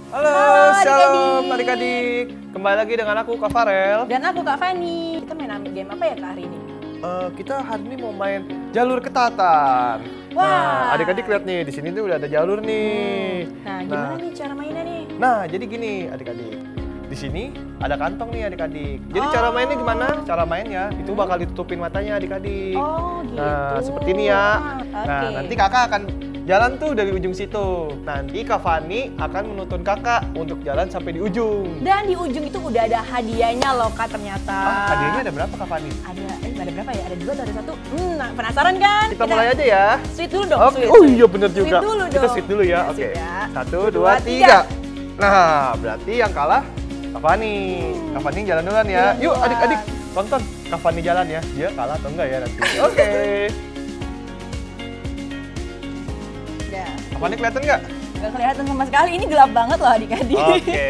Halo, Halo shalom adik-adik. adik-adik. Kembali lagi dengan aku Kak Farel. Dan aku Kak Fani. Kita main game apa ya Kak hari ini? Kita hari ini mau main jalur ketatan. Wah. Nah, adik-adik lihat nih, di sini tuh udah ada jalur nih. Nah, gimana nih cara mainnya nih? Nah, jadi gini adik-adik. Di sini ada kantong nih adik-adik. Jadi Oh. cara mainnya gimana? Cara mainnya itu bakal ditutupin matanya adik-adik. Oh gitu. Nah, seperti ini ya. Nah, Oke. nanti kakak akan jalan tuh dari ujung situ. Nanti Kak Fani akan menuntun kakak untuk jalan sampai di ujung. Dan di ujung itu udah ada hadiahnya loh Kak ternyata. Hadiahnya ada berapa Kak Fani? Ada berapa ya? Ada 2 atau ada 1? Nah, penasaran kan? Kita mulai aja ya. Sweet dulu dong. Oke, sweet, oh sweet. iya bener Sweet juga. dulu Kita dong. sweet dulu ya, Ya, oke. sweet ya. 1, 2, 2, 3. Nah, berarti yang kalah Kak Fani. Kak Fani jalan duluan ya. Jalan Yuk duluan. adik-adik, tonton Kak Fani jalan ya. Dia kalah atau enggak ya nanti. Oke. Udah. Kak Fani kelihatan nggak? Gak kelihatan sama sekali. Ini gelap banget loh adik-adik. Oke.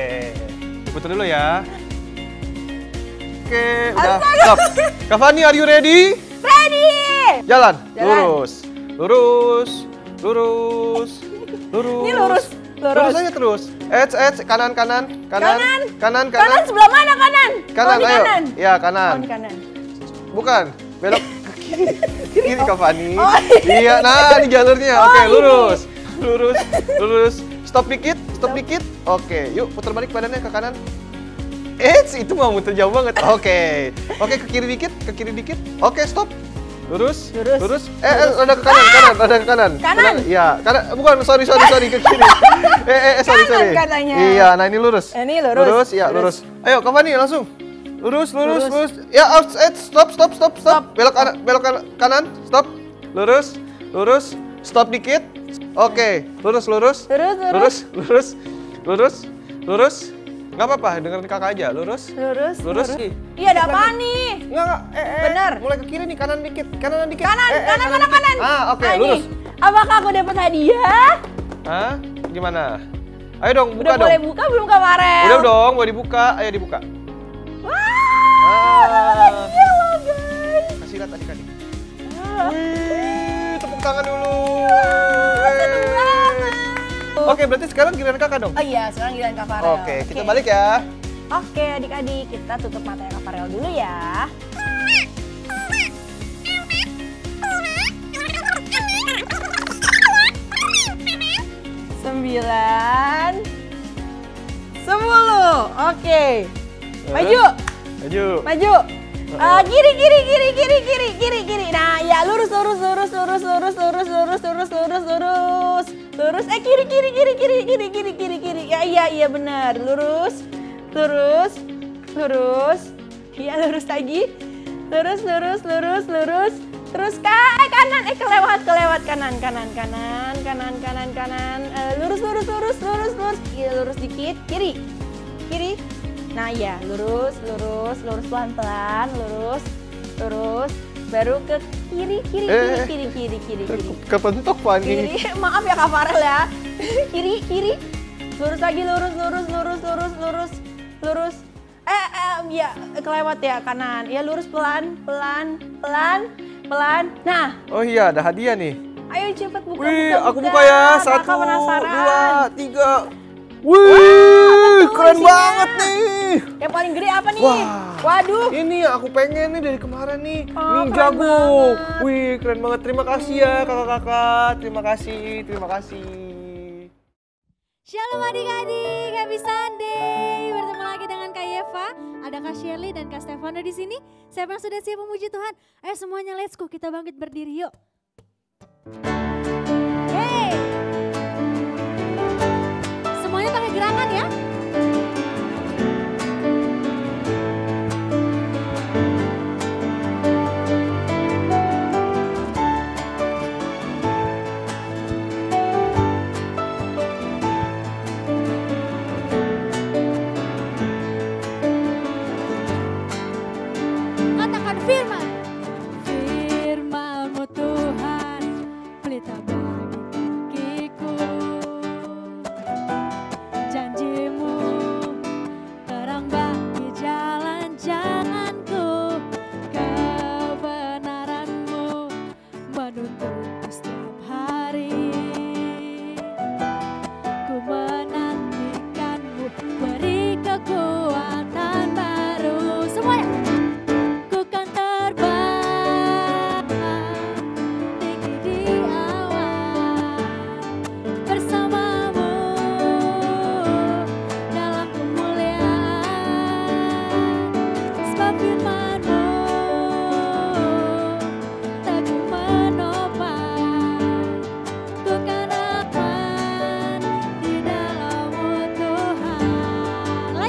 Putar dulu ya. Oke, udah. Stop. Kak Fani, are you ready? Ready! Jalan. Jalan. Lurus. Lurus. Lurus. Lurus. Ini lurus. Lurus aja terus. Kanan. Kanan. Kanan. Kanan sebelah mana kanan? Kanan, Oh, ini ayo. kanan. Ya, Oh, kanan. ini kanan. Bukan. Belok ke kiri. Kiri, Kak Fani. Oh, Iya, nah ini jalurnya. Oh, Oke, ini. lurus. Lurus. Stop dikit. Oke, yuk putar balik badannya ke kanan. Itu mau muter jauh banget. Oke, ke kiri dikit. Oke, stop. Lurus. Lurus. Rada ke kanan. Kanan? Iya, kanan. Bukan, sorry ke kiri. Sorry. Kanan katanya. Iya, nah ini lurus. Ini lurus. Iya, Lurus. lurus. Ayo, Kak Fani langsung. Lurus. Lurus. Ya, stop. Belok kanan. Stop. Lurus. Stop dikit. Oke, lurus. Nggak apa-apa, dengerin kakak aja. Lurus. Lurus. Iya, ada apa nih? Nggak. Bener. Mulai ke kiri nih, kanan dikit. Kanan. Oke, Ah, lurus. ini. Apakah aku dapat hadiah? Hah? Gimana? Ayo dong, buka Udah dong. boleh buka belum Kak Farel? Udah dong, mau dibuka. Ayo dibuka. Wah, hadiah loh guys. Kasih lihat adik-adik. Wah, Wih, tepuk tangan dulu. seneng banget. Oke, berarti sekarang giliran kakak dong. Oh iya, sekarang giliran Kak Farel. Oke, kita balik ya. Oke, adik-adik, kita tutup matanya Kak Farel dulu ya. Sembilan, 10. Oke. Maju. Maju. Kiri. Nah, ya lurus. Lurus. Kiri. Ya, iya benar. Lurus. Iya, lurus lagi. Lurus. Terus kanan. Kelewat kanan. Lurus. Iya, lurus dikit. Kiri. Nah, ya, lurus pelan-pelan, lurus. Baru ke kiri. Kepentok Fani. Kiri. Maaf ya Kak Farel ya. Kiri. Lurus lagi, lurus. Ya, kelewat ya kanan. Ya, lurus pelan. Nah, Oh iya, ada hadiah nih. ayo cepet buka. Wih, aku buka ya. 1, Kakak penasaran. 2, 3. Wih, tuh keren isinya? banget nih. Yang paling gede apa nih? Wah. Waduh. Ini yang aku pengen nih dari kemarin nih. Oh, Nih keren jago. banget. Wih, keren banget. Terima kasih ya kakak-kakak. Terima kasih. Shalom adik-adik, happy Sunday. Bertemu lagi dengan Kak Yeva, ada Kak Shirley dan Kak Stefano di sini. Siapa yang sudah siap memuji Tuhan? Ayo semuanya let's go, kita bangkit berdiri yuk. Hey. Semuanya pakai gerakan ya. Katakan firman. Firman-Mu Tuhan, pelita bagi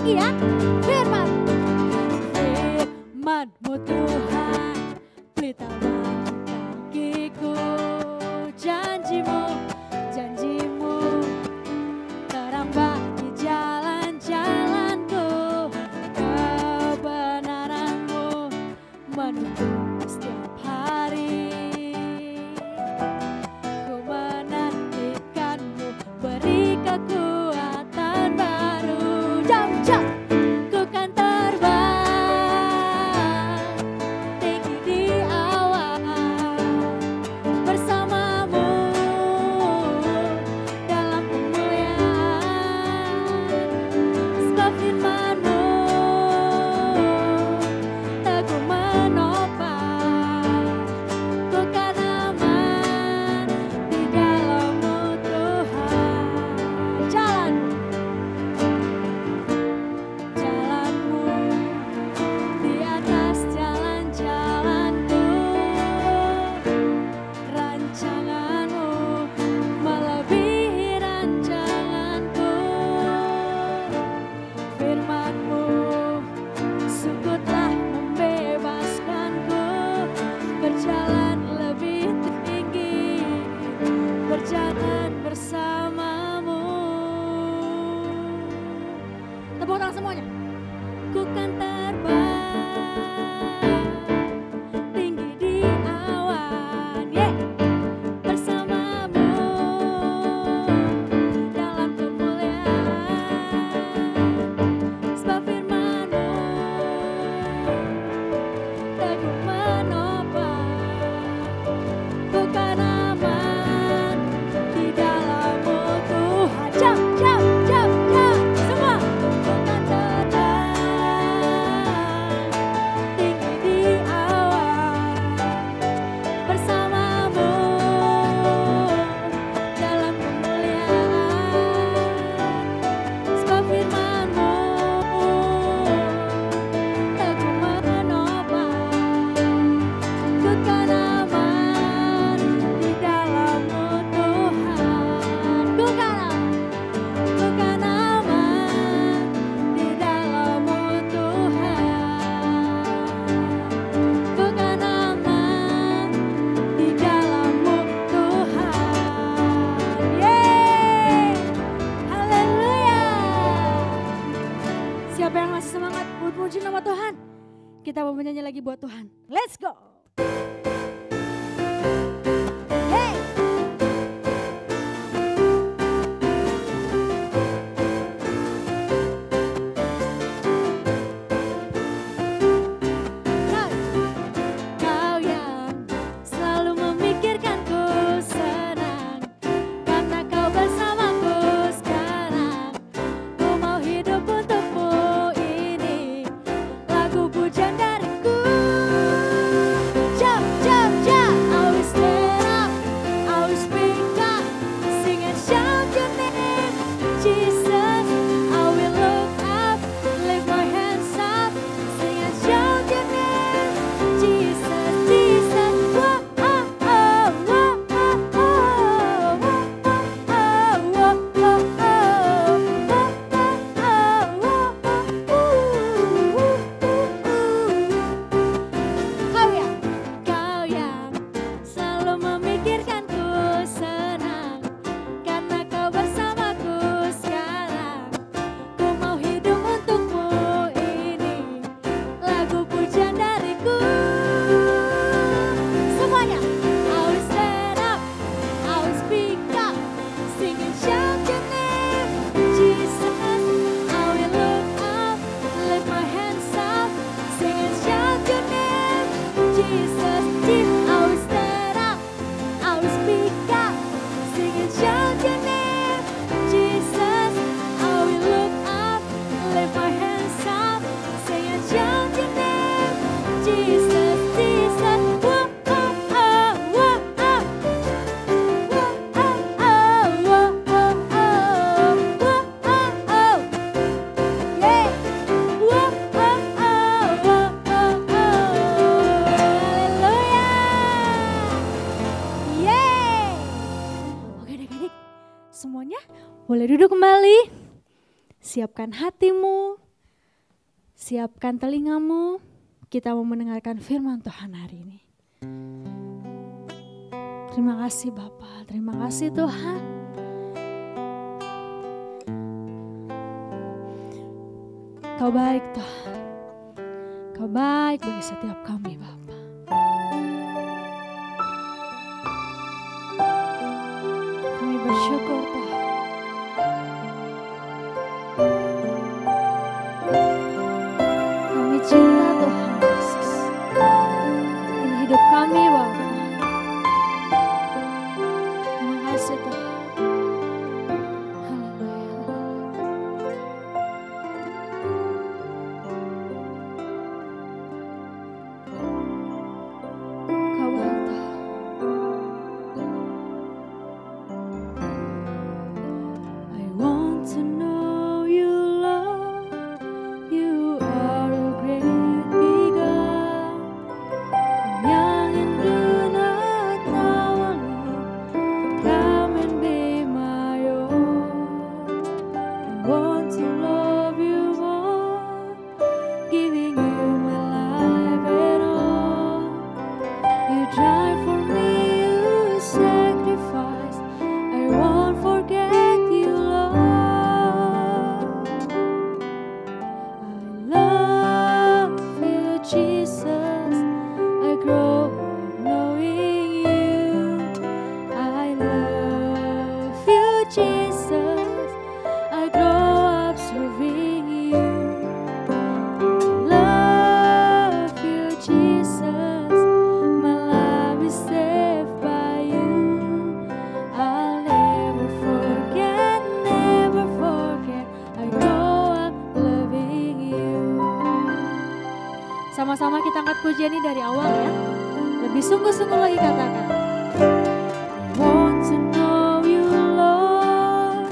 lagi ya. Firman. Firman-Mu Tuhan, pelita bagi kakiku. Janji-Mu, janji-Mu, terang bagi jalan-jalanku. Kebenaran-Mu menuntun setiap hari. Ku menantikan-Mu, beri kekuatan baru. Jam-jam, ku kan terbang tinggi di awan bersama-Mu dalam kemuliaan. Sebab firman-Mu teguh menopang, ku kan aman di dalam-Mu Tuhan. Jalan-Mu di atas jalan-jalanku. Rancangan-Mu melebihi rancanganku. Firman-Mu sungguh telah membebaskanku, berjalan lebih tinggi, berjalan bersama-Mu. Tepuk tangan semuanya. Ku kan terbang tinggi di awan, bersama-Mu dalam kemuliaan. Sebab firman-Mu teguh menopang, ku kan aman di dalam-Mu Tuhan. Jam, jam, jam, jam, semua. Ku kan terbang tinggi di awan bersama-Mu dalam kemuliaan. Sebab firman-Mu teguh menopang, ku kan aman di dalam-Mu Tuhan. Ku kan aman di dalam-Mu Tuhan. Ku kan aman di dalam-Mu Tuhan. Yeay, haleluya. Siapa yang masih semangat buat puji nama Tuhan? Kita mau menyanyi lagi buat Tuhan. Let's go. Hey. Kau yang selalu memikirkanku senang, karena Kau bersamaku sekarang. Ku mau hidup untuk-Mu, ini lagu pujian dariku. Jump, jump, jump, I will stand up, I will speak up, sing and shout your name, Jesus. I will look up, lift my hands up, sing and shout your name, Jesus, Jesus. Whoa, oh, oh, whoa, oh, oh, whoa, oh, oh, whoa, Kau yang selalu memikirkanku senang, karena Kau bersamaku sekarang. Ku mau hidup untuk-Mu, ini lagu pujian dariku. Semuanya. I will stand up, I will speak up, sing and shout your name, Jesus. I will look up, lift my hands up, sing and shout your name, Jesus. I will stand up, I will speak up, sing and shout your name, Jesus. I will look up, lift my hands up, sing and shout your name, Jesus, Jesus. Whoa, oh, oh, whoa, oh. Whoa, oh, oh, whoa, oh, oh. Whoa, oh, oh. Yeah. Whoa, oh, oh, whoa, oh, oh. Haleluya. Yeay. Oke adik-adik, semuanya boleh duduk kembali. Siapkan hatimu, Siapkan telingamu, kita mau mendengarkan firman Tuhan hari ini. Terima kasih Bapa, terima kasih Tuhan. Kau baik Tuhan, Kau baik bagi setiap kami Bapa. Kami bersyukur Tuhan. Kami cinta Tuhan Yesus. Ini hidup kami Bapa. Terima kasih Tuhan. Haleluya. Kau baik Tuhan. I want to know you, Lord. You are a great big God. I'm young and do not know a lot. Come and be my own. I want to love you more, giving you my life and all. You died for me, you sacrificed. I won't forget you, Lord. I love you, Jesus. I grow up knowing you. I love you, Jesus. I grow up serving you. Love you, Jesus. My life is saved by you. I'll never forget, never forget. I grow up loving you. Sama-sama kita angkat pujian ini dari awal ya. Lebih sungguh-sungguh lagi katakan. I want to know you, Lord.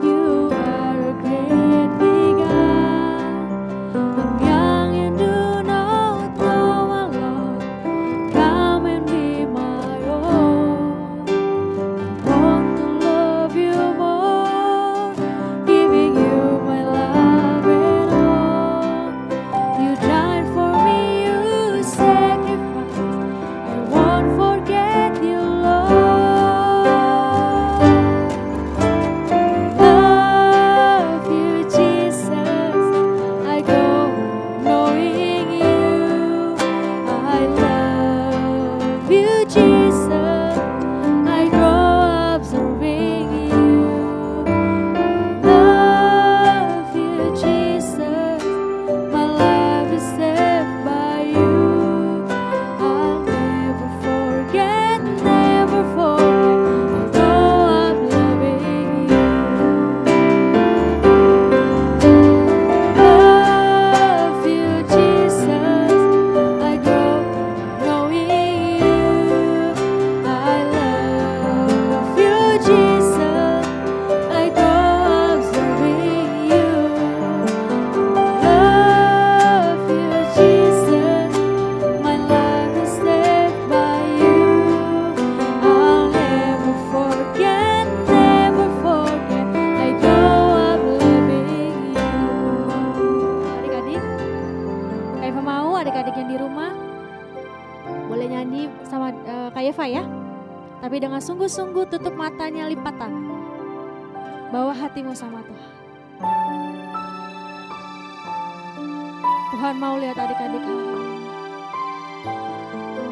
You are a great big God. I'm young and do not know a lot. Come and be my own. I want to love you more, giving you my love and all. You died for me, you sacrificed. I won't forget you, Lord. Love you, Jesus. I go knowing you. I love you, Jesus. I grow up serving you. Love you, Jesus. My life is saved by you. I'll never forget, never forget. I grow up loving you. Love you, Jesus. I grow up knowing you. I love you, Jesus. I grow up serving you. Love you, Jesus. My life is saved by you. I'll never forget, never forget. I grow up loving you. Adik-adik, Kak Eva mau adik-adik yang di rumah boleh nyanyi sama Kak Eva ya. Tapi dengan sungguh-sungguh tutup matanya, lipat tangan. Bawa hatimu sama Tuhan. Tuhan mau lihat adik-adik hari ini.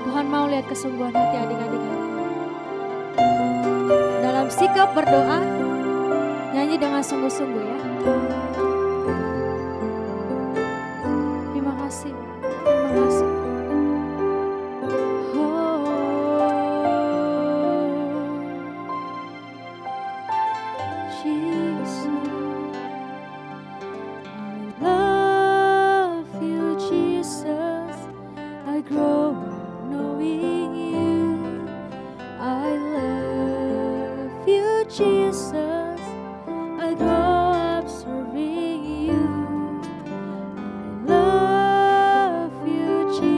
Tuhan mau lihat kesungguhan hati adik-adik hari ini. Dalam sikap berdoa, nyanyi dengan sungguh-sungguh ya. Terima kasih, terima kasih. Jesus, I love you, Jesus. I grow up knowing you. I love you, Jesus. I grow up serving you. I love you, Jesus.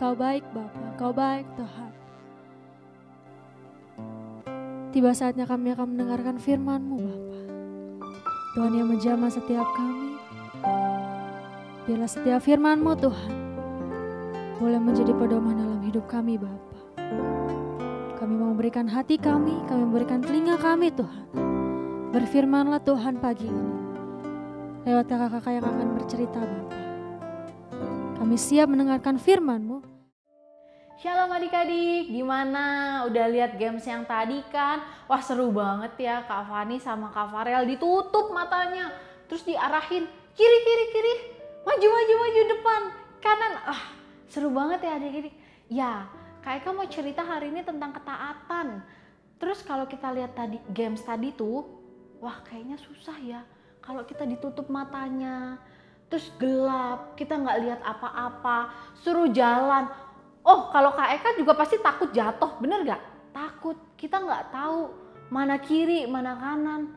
Engkau baik Bapa, Engkau baik Tuhan. Tiba saatnya kami akan mendengarkan firman-Mu Bapa. Tuhan yang menjamah setiap kami. Biarlah setiap firman-Mu Tuhan boleh menjadi pedoman dalam hidup kami Bapa. Kami mau memberikan hati kami memberikan telinga kami Tuhan. Berfirmanlah Tuhan pagi ini. Lewat kakak-kakak yang akan bercerita Bapa. Kami siap mendengarkan firman-Mu. Shalom adik-adik, gimana? Udah lihat games yang tadi kan? Wah seru banget ya, Kak Fani sama Kak Farel ditutup matanya. Terus diarahin, kiri, maju depan, kanan. Seru banget ya adik-adik. Ya, Kak Eka mau cerita hari ini tentang ketaatan. Terus kalau kita lihat tadi games tadi tuh, wah kayaknya susah ya. Kalau kita ditutup matanya, terus gelap, kita nggak lihat apa-apa, suruh jalan. Oh, kalau Kak Eka juga pasti takut jatuh, bener gak? Takut, kita nggak tahu mana kiri, mana kanan.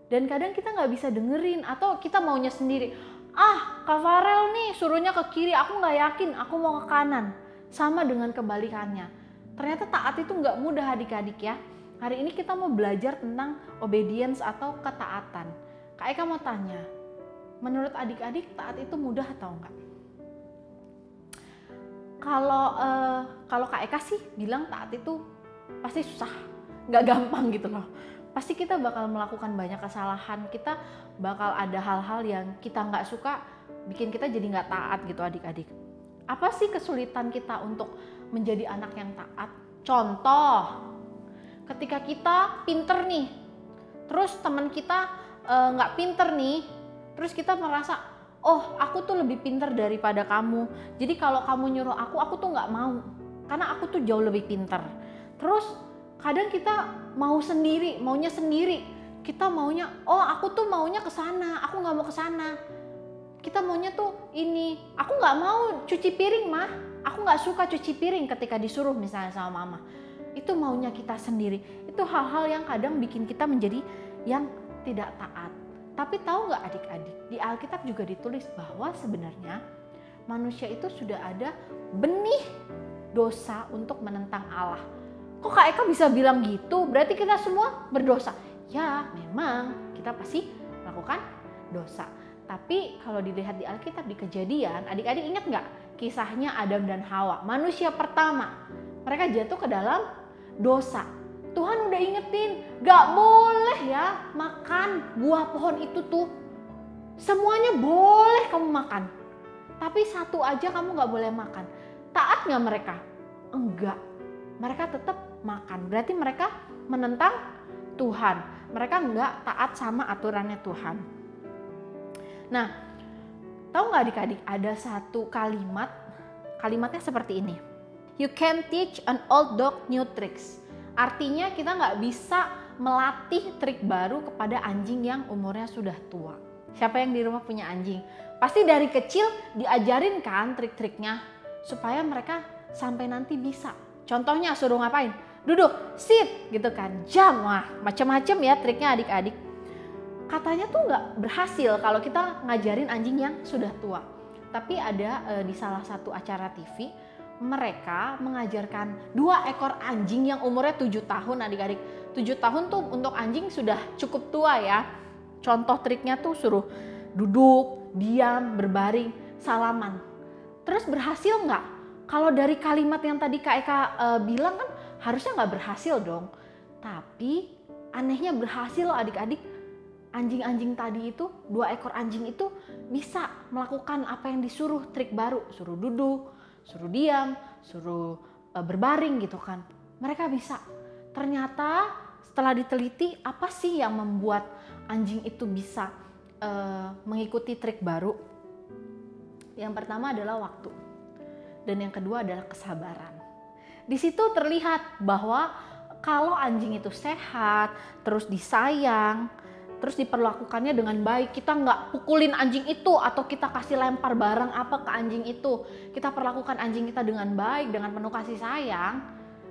Dan kadang kita nggak bisa dengerin atau kita maunya sendiri. Kak Farel nih suruhnya ke kiri, aku nggak yakin, aku mau ke kanan. Sama dengan kebalikannya. Ternyata taat itu nggak mudah adik-adik ya. Hari ini kita mau belajar tentang obedience atau ketaatan. Kak Eka mau tanya, menurut adik-adik taat itu mudah atau enggak? Kalau Kak Eka sih bilang taat itu pasti susah, nggak gampang gitu loh. Pasti kita bakal melakukan banyak kesalahan, kita bakal ada hal-hal yang kita nggak suka, bikin kita jadi nggak taat gitu adik-adik. Apa sih kesulitan kita untuk menjadi anak yang taat? Contoh, ketika kita pinter nih, terus teman kita nggak pinter nih, terus kita merasa oh aku tuh lebih pinter daripada kamu, jadi kalau kamu nyuruh aku tuh nggak mau karena aku tuh jauh lebih pinter. Terus kadang kita maunya sendiri, kita maunya oh aku tuh maunya ke sana, aku nggak mau ke sana. Kita maunya tuh ini, aku nggak mau cuci piring mah, aku nggak suka cuci piring ketika disuruh misalnya sama mama. Itu maunya kita sendiri. Itu hal-hal yang kadang bikin kita menjadi yang tidak taat. Tapi tahu nggak adik-adik, di Alkitab juga ditulis bahwa sebenarnya manusia itu sudah ada benih dosa untuk menentang Allah. Kok Kak Eka bisa bilang gitu? Berarti kita semua berdosa. Ya memang kita pasti melakukan dosa. Tapi kalau dilihat di Alkitab di Kejadian, adik-adik ingat nggak kisahnya Adam dan Hawa? Manusia pertama, mereka jatuh ke dalam dosa. Tuhan udah ingetin, gak boleh ya makan buah pohon itu tuh. Semuanya boleh kamu makan. Tapi satu aja kamu gak boleh makan. Taat gak mereka? Enggak. Mereka tetap makan. Berarti mereka menentang Tuhan. Mereka gak taat sama aturannya Tuhan. Nah, tahu gak adik-adik ada satu kalimat. Kalimatnya seperti ini. You can teach an old dog new tricks. Artinya kita nggak bisa melatih trik baru kepada anjing yang umurnya sudah tua. Siapa yang di rumah punya anjing? Pasti dari kecil diajarin kan trik-triknya supaya mereka sampai nanti bisa. Contohnya suruh ngapain? Duduk, sit gitu kan, jam, wah macam-macam ya triknya adik-adik. Katanya tuh nggak berhasil kalau kita ngajarin anjing yang sudah tua. Tapi ada di salah satu acara TV, mereka mengajarkan 2 ekor anjing yang umurnya 7 tahun adik-adik. 7 tahun tuh untuk anjing sudah cukup tua ya. Contoh triknya tuh suruh duduk, diam, berbaring, salaman. Terus berhasil nggak? Kalau dari kalimat yang tadi Kak Eka bilang kan harusnya nggak berhasil dong. Tapi anehnya berhasil loh adik-adik. Anjing-anjing tadi itu, 2 ekor anjing itu bisa melakukan apa yang disuruh, trik baru. Suruh duduk, suruh diam, suruh berbaring gitu kan. Mereka bisa. Ternyata setelah diteliti apa sih yang membuat anjing itu bisa mengikuti trik baru? Yang pertama adalah waktu. Dan yang kedua adalah kesabaran. Di situ terlihat bahwa kalau anjing itu sehat, terus disayang, terus diperlakukannya dengan baik, kita nggak pukulin anjing itu atau kita kasih lempar barang apa ke anjing itu, kita perlakukan anjing kita dengan baik, dengan penuh kasih sayang,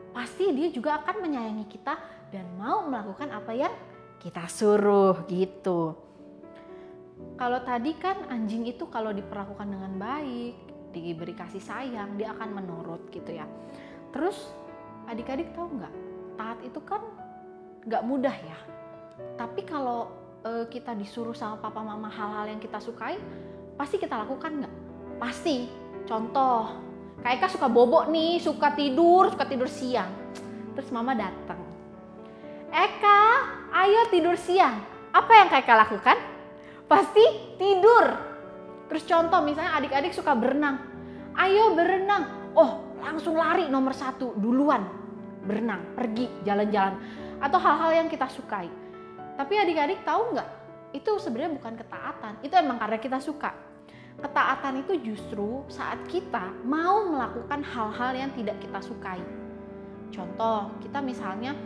pasti dia juga akan menyayangi kita dan mau melakukan apa yang kita suruh gitu. Kalau tadi kan anjing itu kalau diperlakukan dengan baik, diberi kasih sayang, dia akan menurut gitu ya. Terus adik-adik tahu nggak, taat itu kan nggak mudah ya. Tapi kalau kita disuruh sama papa mama hal-hal yang kita sukai, pasti kita lakukan nggak? Pasti. Contoh, Kak Eka suka bobo nih, suka tidur siang. Terus mama datang. Eka, ayo tidur siang. Apa yang Kak Eka lakukan? Pasti tidur. Terus contoh misalnya adik-adik suka berenang. Ayo berenang. Oh, langsung lari nomor 1 duluan. Berenang, pergi, jalan-jalan. Atau hal-hal yang kita sukai. Tapi adik-adik tahu nggak? Itu sebenarnya bukan ketaatan. Itu emang karena kita suka. Ketaatan itu justru saat kita mau melakukan hal-hal yang tidak kita sukai. Contoh, kita misalnya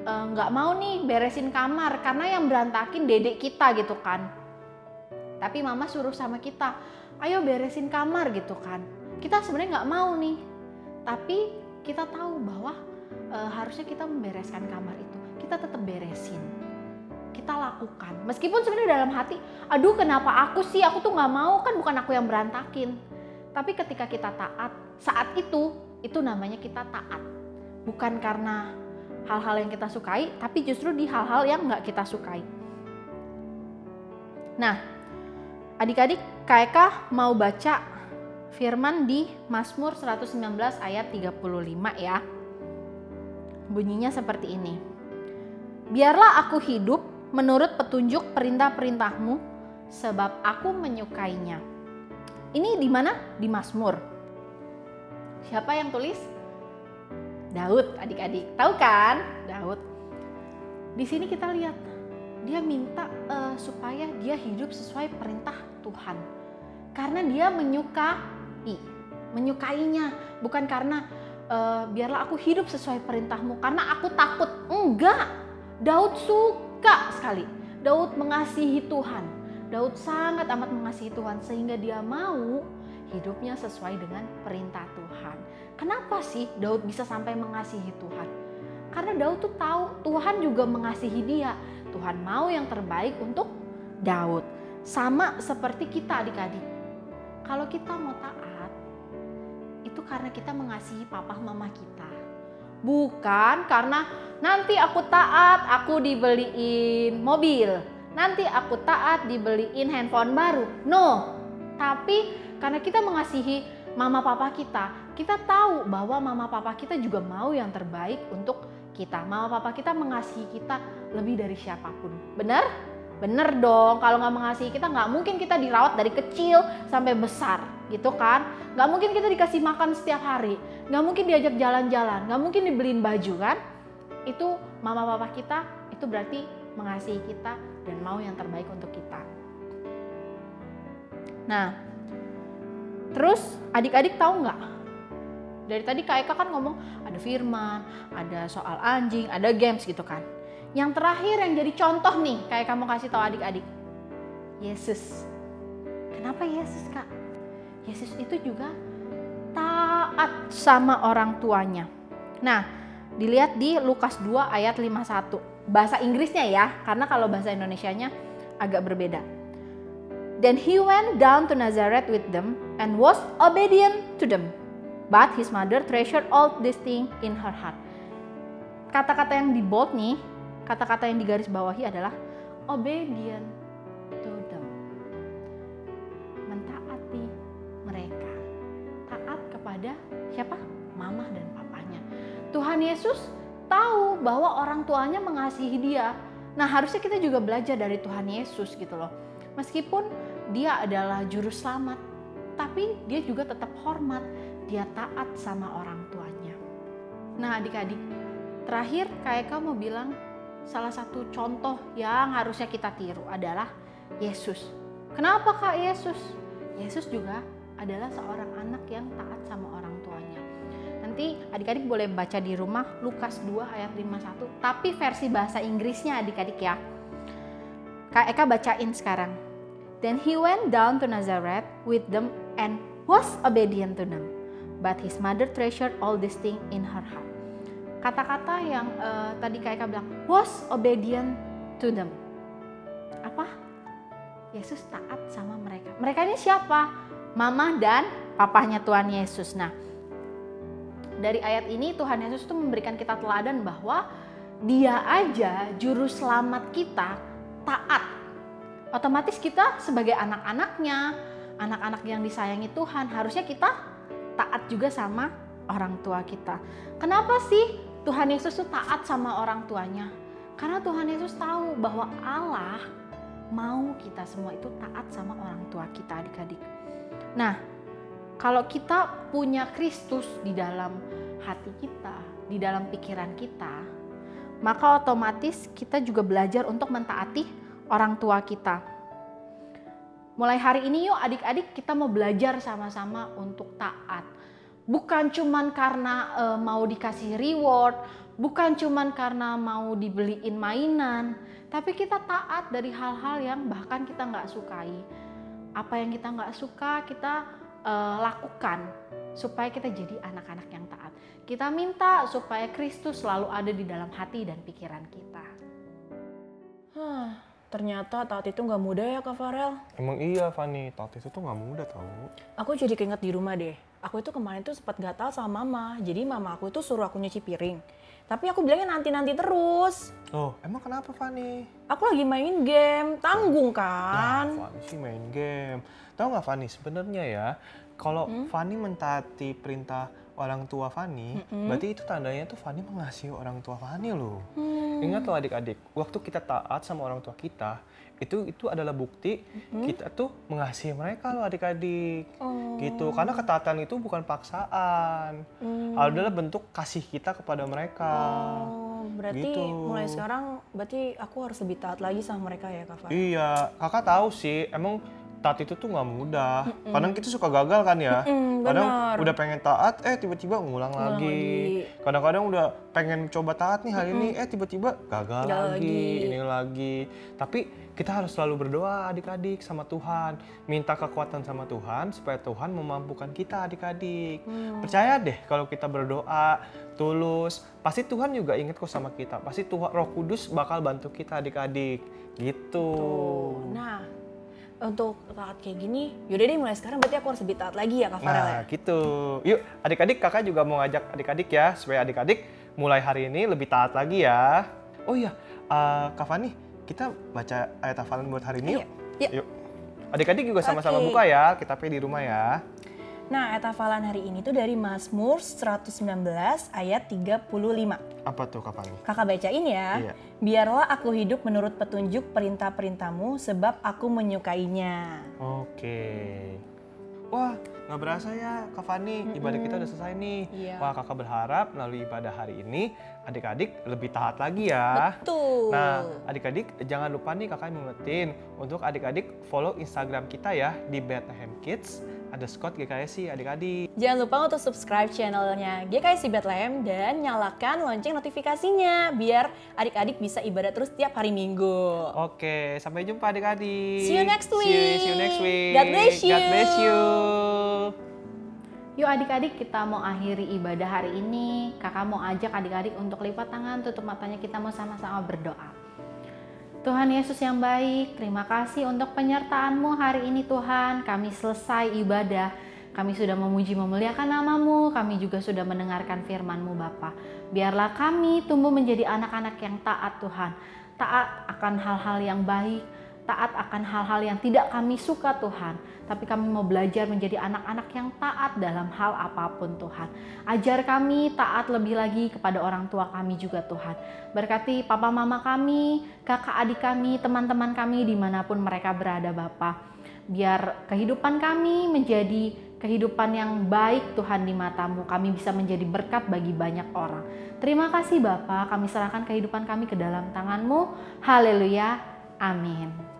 nggak mau nih beresin kamar karena yang berantakin dedek kita gitu kan. Tapi mama suruh sama kita, ayo beresin kamar gitu kan. Kita sebenarnya nggak mau nih, tapi kita tahu bahwa harusnya kita membereskan kamar itu. Kita tetap beresin, kita lakukan. Meskipun sebenarnya dalam hati, aduh kenapa aku sih, aku tuh nggak mau, kan bukan aku yang berantakin. Tapi ketika kita taat, saat itu namanya kita taat. Bukan karena hal-hal yang kita sukai, tapi justru di hal-hal yang nggak kita sukai. Nah, adik-adik, Kak Eka mau baca firman di Mazmur 119 ayat 35 ya. Bunyinya seperti ini. Biarlah aku hidup menurut petunjuk perintah-perintahmu, sebab aku menyukainya. Ini di mana? Di Mazmur. Siapa yang tulis? Daud, adik-adik. Tahu kan? Daud. Di sini kita lihat, dia minta supaya dia hidup sesuai perintah Tuhan. Karena dia menyukainya. Bukan karena biarlah aku hidup sesuai perintahmu, karena aku takut. Enggak, Daud suka sekali. Daud mengasihi Tuhan. Daud sangat amat mengasihi Tuhan sehingga dia mau hidupnya sesuai dengan perintah Tuhan. Kenapa sih Daud bisa sampai mengasihi Tuhan? Karena Daud tuh tahu Tuhan juga mengasihi dia. Tuhan mau yang terbaik untuk Daud. Sama seperti kita adik-adik. Kalau kita mau taat, itu karena kita mengasihi papa mama kita. Bukan karena nanti aku taat, aku dibeliin mobil. Nanti aku taat, dibeliin handphone baru. No, tapi karena kita mengasihi mama papa kita tahu bahwa mama papa kita juga mau yang terbaik untuk kita. Mama papa kita mengasihi kita lebih dari siapapun. Benar? Benar dong. Kalau nggak mengasihi kita, nggak mungkin kita dirawat dari kecil sampai besar, gitu kan? Nggak mungkin kita dikasih makan setiap hari. Nggak mungkin diajak jalan-jalan. Nggak mungkin dibeliin baju kan? Itu mama papa kita, itu berarti mengasihi kita dan mau yang terbaik untuk kita. Nah, terus adik-adik tahu nggak? Dari tadi Kak Eka kan ngomong ada firman, ada soal anjing, ada games gitu kan. Yang terakhir yang jadi contoh nih, Kak Eka mau kasih tahu adik-adik. Yesus. Kenapa Yesus, Kak? Yesus itu juga taat sama orang tuanya. Nah, dilihat di Lukas 2 ayat 51. Bahasa Inggrisnya ya, karena kalau bahasa Indonesianya agak berbeda. Then he went down to Nazareth with them and was obedient to them. But his mother treasured all these things in her heart. Kata-kata yang di bold nih, kata-kata yang digaris bawahi adalah obedient to them. Mentaati mereka. Taat kepada siapa? Mama dan papanya. Tuhan Yesus tahu bahwa orang tuanya mengasihi dia. Nah, harusnya kita juga belajar dari Tuhan Yesus gitu loh. Meskipun dia adalah juru selamat, tapi dia juga tetap hormat. Dia taat sama orang tuanya. Nah adik-adik, terakhir Kak Eka mau bilang salah satu contoh yang harusnya kita tiru adalah Yesus. Kenapa Kak Yesus? Yesus juga adalah seorang anak yang taat sama orang tuanya. Nanti adik-adik boleh baca di rumah Lukas 2 ayat 51, tapi versi bahasa Inggrisnya adik-adik ya. Kak Eka bacain sekarang. Then he went down to Nazareth with them and was obedient to them. But his mother treasured all these things in her heart. Kata-kata yang tadi Kak Eka bilang, was obedient to them. Apa? Yesus taat sama mereka. Mereka ini siapa? Mama dan papahnya Tuhan Yesus. Nah, dari ayat ini Tuhan Yesus tuh memberikan kita teladan bahwa Dia aja juru selamat kita taat. Otomatis kita sebagai anak-anaknya, anak-anak yang disayangi Tuhan, harusnya kita taat juga sama orang tua kita. Kenapa sih Tuhan Yesus tuh taat sama orang tuanya? Karena Tuhan Yesus tahu bahwa Allah mau kita semua itu taat sama orang tua kita, adik-adik. Nah, kalau kita punya Kristus di dalam hati kita, di dalam pikiran kita, maka otomatis kita juga belajar untuk mentaati orang tua kita. Mulai hari ini yuk adik-adik kita mau belajar sama-sama untuk taat. Bukan cuman karena mau dikasih reward, bukan cuman karena mau dibeliin mainan, tapi kita taat dari hal-hal yang bahkan kita nggak sukai. Apa yang kita nggak suka kita lakukan supaya kita jadi anak-anak yang taat. Kita minta supaya Kristus selalu ada di dalam hati dan pikiran kita. Ternyata taat itu nggak mudah ya Kak Farel. Emang iya Fanny, taat itu tuh nggak mudah tau. Aku jadi keinget di rumah deh. Aku itu kemarin tuh sempat gatal sama mama. Jadi mama aku tuh suruh aku nyuci piring. Tapi aku bilangnya nanti-nanti terus. Oh, emang kenapa Fanny? Aku lagi main game, tanggung Ya, kan? Fanny sih main game. Tahu nggak Fanny, sebenarnya ya, kalau Fanny mentaati perintah orang tua Fanny, berarti itu tandanya tuh Fanny mengasihi orang tua Fanny loh. Ingat loh adik-adik, waktu kita taat sama orang tua kita, itu adalah bukti kita tuh mengasihi mereka loh adik-adik. Gitu, karena ketaatan itu bukan paksaan. Adalah bentuk kasih kita kepada mereka. Oh, berarti Gitu. mulai sekarang berarti aku harus lebih taat lagi sama mereka ya Kak Farel? Iya, kakak tahu sih, emang taat itu tuh nggak mudah. Kadang kita suka gagal kan ya. Kadang benar. udah pengen taat, tiba-tiba ngulang lagi. Kadang-kadang udah pengen coba taat nih hari ini, tiba-tiba gagal lagi, ini lagi. Tapi kita harus selalu berdoa adik-adik sama Tuhan. Minta kekuatan sama Tuhan supaya Tuhan memampukan kita adik-adik. Percaya deh kalau kita berdoa tulus, pasti Tuhan juga ingat kok sama kita. Pasti Tuhan Roh Kudus bakal bantu kita adik-adik. Gitu. Nah, untuk taat kayak gini, yaudah deh mulai sekarang berarti aku harus lebih taat lagi ya Kak Farel ya? Nah gitu. Yuk adik-adik, kakak juga mau ngajak adik-adik ya, supaya adik-adik mulai hari ini lebih taat lagi ya. Oh iya, Kak Fani, kita baca ayat hafalan buat hari ini yuk. Yuk. Adik-adik juga sama-sama buka ya, kita di rumah ya. Nah, ayat hafalan hari ini tuh dari Mazmur 119 ayat 35. Apa tuh Kak Fani? Kakak bacain ya. Iya. Biarlah aku hidup menurut petunjuk perintah-perintahmu sebab aku menyukainya. Oke. Wah, nggak berasa ya Kak Fani, ibadah kita udah selesai nih. Iya. Wah, kakak berharap melalui ibadah hari ini, adik-adik lebih taat lagi ya. Betul. Nah, adik-adik jangan lupa nih kakak mengingetin untuk adik-adik follow Instagram kita ya di Bethlehem Kids _GKSI adik-adik. Jangan lupa untuk subscribe channelnya GKSI Bethlehem dan nyalakan lonceng notifikasinya biar adik-adik bisa ibadah terus tiap hari Minggu. Oke, sampai jumpa adik-adik. See you next week. See you next week. God bless you. God bless you. Yuk adik-adik kita mau akhiri ibadah hari ini. Kakak mau ajak adik-adik untuk lipat tangan, tutup matanya, kita mau sama-sama berdoa. Tuhan Yesus yang baik, terima kasih untuk penyertaan-Mu hari ini Tuhan. Kami selesai ibadah, kami sudah memuji memuliakan nama-Mu, kami juga sudah mendengarkan firman-Mu Bapa. Biarlah kami tumbuh menjadi anak-anak yang taat Tuhan. Taat akan hal-hal yang baik, taat akan hal-hal yang tidak kami suka Tuhan. Tapi kami mau belajar menjadi anak-anak yang taat dalam hal apapun Tuhan. Ajar kami taat lebih lagi kepada orang tua kami juga Tuhan. Berkati papa mama kami, kakak adik kami, teman-teman kami dimanapun mereka berada Bapa. Biar kehidupan kami menjadi kehidupan yang baik Tuhan di mata-Mu. Kami bisa menjadi berkat bagi banyak orang. Terima kasih Bapa, kami serahkan kehidupan kami ke dalam tangan-Mu. Haleluya, amin.